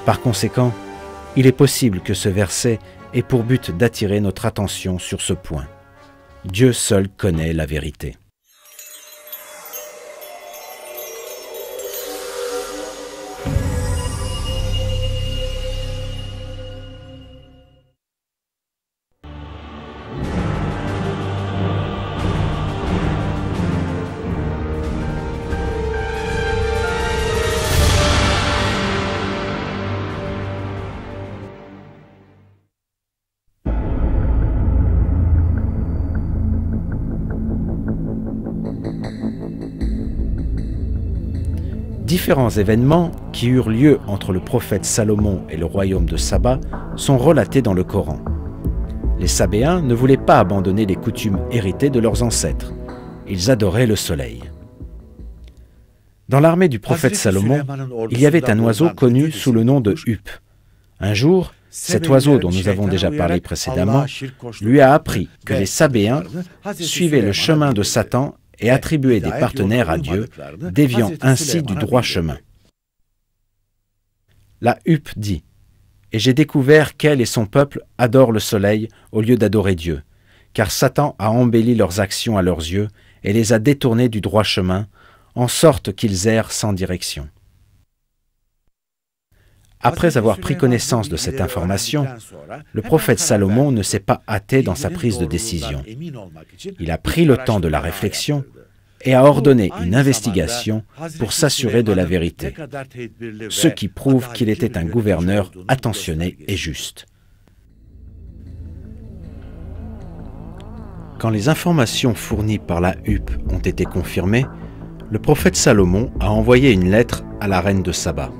Par conséquent, il est possible que ce verset ait pour but d'attirer notre attention sur ce point. Dieu seul connaît la vérité. Différents événements qui eurent lieu entre le prophète Salomon et le royaume de Saba sont relatés dans le Coran. Les Sabéens ne voulaient pas abandonner les coutumes héritées de leurs ancêtres. Ils adoraient le soleil. Dans l'armée du prophète Salomon, il y avait un oiseau connu sous le nom de Hup. Un jour, cet oiseau dont nous avons déjà parlé précédemment lui a appris que les Sabéens suivaient le chemin de Satan et attribuer des partenaires à Dieu, déviant ainsi du droit chemin. La Hup dit « Et j'ai découvert qu'elle et son peuple adorent le soleil au lieu d'adorer Dieu, car Satan a embelli leurs actions à leurs yeux et les a détournés du droit chemin, en sorte qu'ils errent sans direction. » Après avoir pris connaissance de cette information, le prophète Salomon ne s'est pas hâté dans sa prise de décision. Il a pris le temps de la réflexion et a ordonné une investigation pour s'assurer de la vérité, ce qui prouve qu'il était un gouverneur attentionné et juste. Quand les informations fournies par la Hup ont été confirmées, le prophète Salomon a envoyé une lettre à la reine de Saba.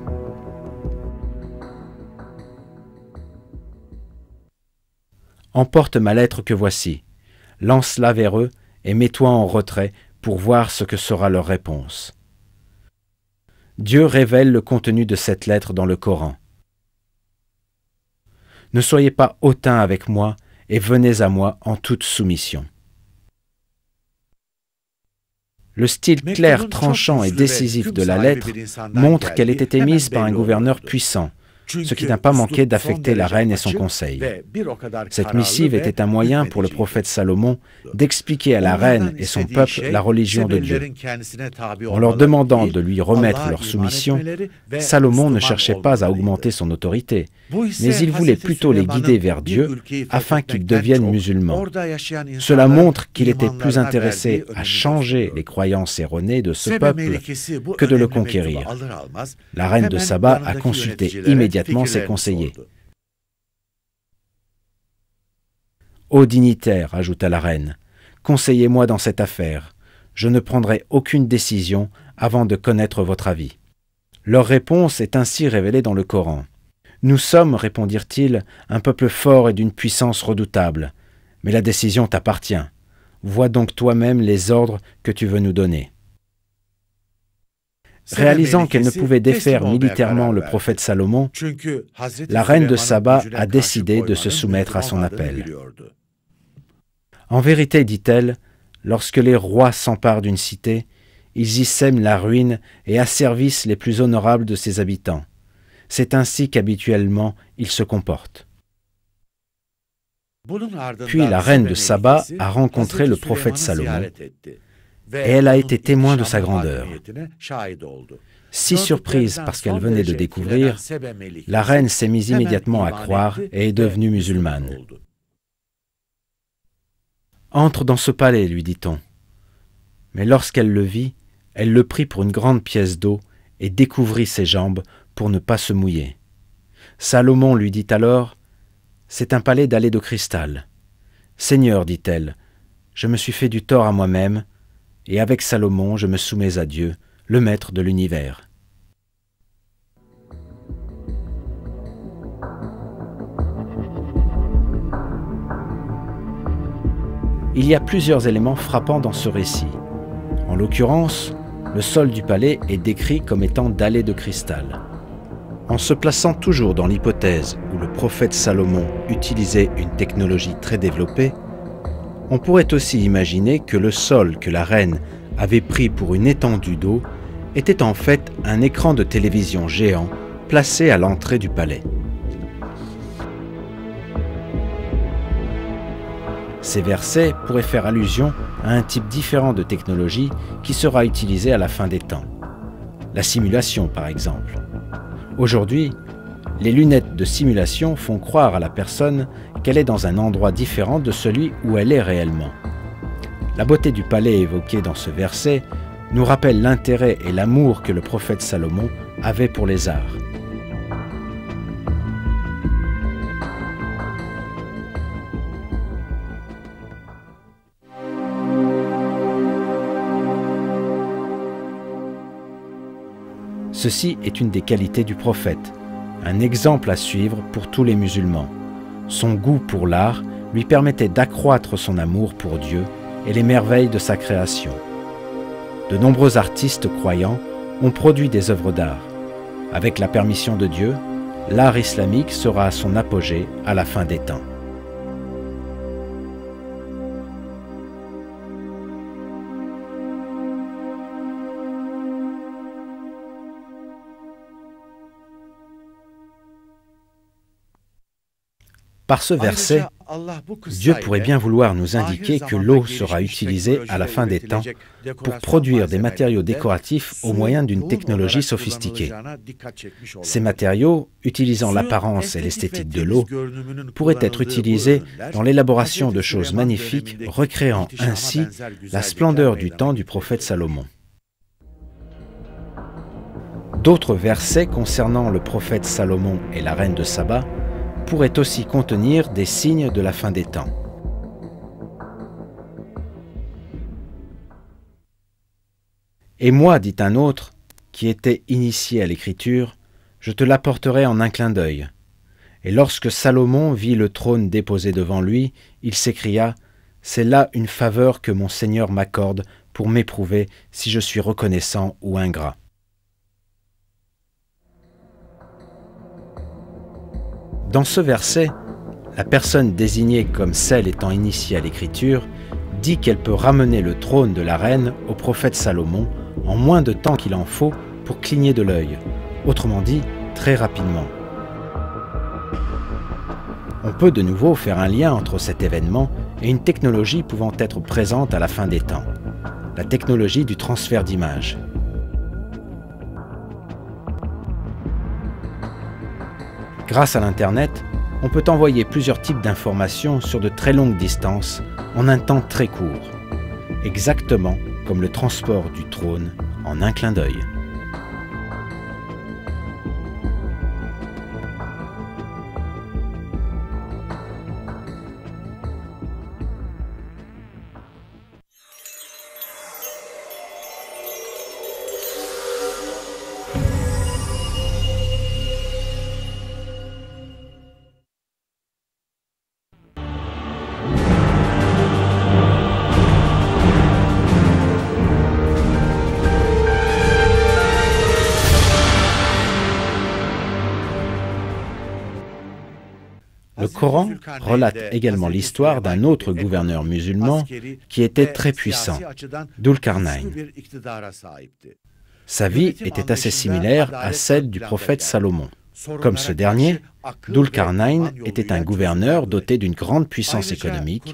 Emporte ma lettre que voici, lance-la vers eux et mets-toi en retrait pour voir ce que sera leur réponse. Dieu révèle le contenu de cette lettre dans le Coran. Ne soyez pas hautains avec moi et venez à moi en toute soumission. Le style clair, tranchant et décisif de la lettre montre qu'elle était émise par un gouverneur puissant, ce qui n'a pas manqué d'affecter la reine et son conseil. Cette missive était un moyen pour le prophète Salomon d'expliquer à la reine et son peuple la religion de Dieu. En leur demandant de lui remettre leur soumission, Salomon ne cherchait pas à augmenter son autorité, mais il voulait plutôt les guider vers Dieu afin qu'ils deviennent musulmans. Cela montre qu'il était plus intéressé à changer les croyances erronées de ce peuple que de le conquérir. La reine de Saba a consulté immédiatement ses conseillers. « Ô dignitaires, ajouta la reine, conseillez-moi dans cette affaire. Je ne prendrai aucune décision avant de connaître votre avis. » Leur réponse est ainsi révélée dans le Coran. « Nous sommes, répondirent-ils, un peuple fort et d'une puissance redoutable, mais la décision t'appartient. Vois donc toi-même les ordres que tu veux nous donner. » Réalisant qu'elle ne pouvait défaire militairement le prophète Salomon, la reine de Saba a décidé de se soumettre à son appel. En vérité, dit-elle, lorsque les rois s'emparent d'une cité, ils y sèment la ruine et asservissent les plus honorables de ses habitants. C'est ainsi qu'habituellement ils se comportent. Puis la reine de Saba a rencontré le prophète Salomon, et elle a été témoin de sa grandeur. Si surprise par ce qu'elle venait de découvrir, la reine s'est mise immédiatement à croire et est devenue musulmane. « Entre dans ce palais, lui dit-on. » Mais lorsqu'elle le vit, elle le prit pour une grande pièce d'eau et découvrit ses jambes pour ne pas se mouiller. Salomon lui dit alors, « C'est un palais dallé de cristal. Seigneur, dit-elle, je me suis fait du tort à moi-même, et avec Salomon, je me soumets à Dieu, le maître de l'univers. » Il y a plusieurs éléments frappants dans ce récit. En l'occurrence, le sol du palais est décrit comme étant dallé de cristal. En se plaçant toujours dans l'hypothèse où le prophète Salomon utilisait une technologie très développée, on pourrait aussi imaginer que le sol que la reine avait pris pour une étendue d'eau était en fait un écran de télévision géant placés à l'entrée du palais. Ces versets pourraient faire allusion à un type différent de technologie qui sera utilisé à la fin des temps. La simulation, par exemple. Aujourd'hui, les lunettes de simulation font croire à la personne qu'elle est dans un endroit différent de celui où elle est réellement. La beauté du palais évoquée dans ce verset nous rappelle l'intérêt et l'amour que le prophète Salomon avait pour les arts. Ceci est une des qualités du prophète, un exemple à suivre pour tous les musulmans. Son goût pour l'art lui permettait d'accroître son amour pour Dieu et les merveilles de sa création. De nombreux artistes croyants ont produit des œuvres d'art. Avec la permission de Dieu, l'art islamique sera à son apogée à la fin des temps. Par ce verset, Dieu pourrait bien vouloir nous indiquer que l'eau sera utilisée à la fin des temps pour produire des matériaux décoratifs au moyen d'une technologie sophistiquée. Ces matériaux, utilisant l'apparence et l'esthétique de l'eau, pourraient être utilisés dans l'élaboration de choses magnifiques, recréant ainsi la splendeur du temps du prophète Salomon. D'autres versets concernant le prophète Salomon et la reine de Saba pourrait aussi contenir des signes de la fin des temps. Et moi, dit un autre, qui était initié à l'écriture, je te l'apporterai en un clin d'œil. Et lorsque Salomon vit le trône déposé devant lui, il s'écria, « C'est là une faveur que mon Seigneur m'accorde pour m'éprouver si je suis reconnaissant ou ingrat. » Dans ce verset, la personne désignée comme celle étant initiée à l'écriture dit qu'elle peut ramener le trône de la reine au prophète Salomon en moins de temps qu'il en faut pour cligner de l'œil, autrement dit, très rapidement. On peut de nouveau faire un lien entre cet événement et une technologie pouvant être présente à la fin des temps, la technologie du transfert d'images. Grâce à l'Internet, on peut envoyer plusieurs types d'informations sur de très longues distances en un temps très court, exactement comme le transport du trône en un clin d'œil. Le Coran relate également l'histoire d'un autre gouverneur musulman qui était très puissant, Dhul-Qarnayn. Sa vie était assez similaire à celle du prophète Salomon. Comme ce dernier, Dhul-Qarnayn était un gouverneur doté d'une grande puissance économique,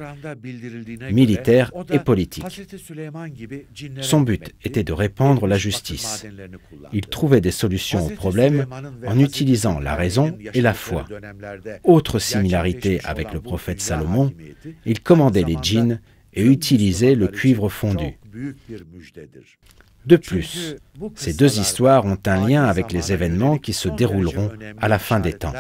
militaire et politique. Son but était de répandre la justice. Il trouvait des solutions aux problèmes en utilisant la raison et la foi. Autre similarité avec le prophète Salomon, il commandait les djinns et utilisait le cuivre fondu. De plus, ces deux histoires ont un lien avec les événements qui se dérouleront à la fin des temps.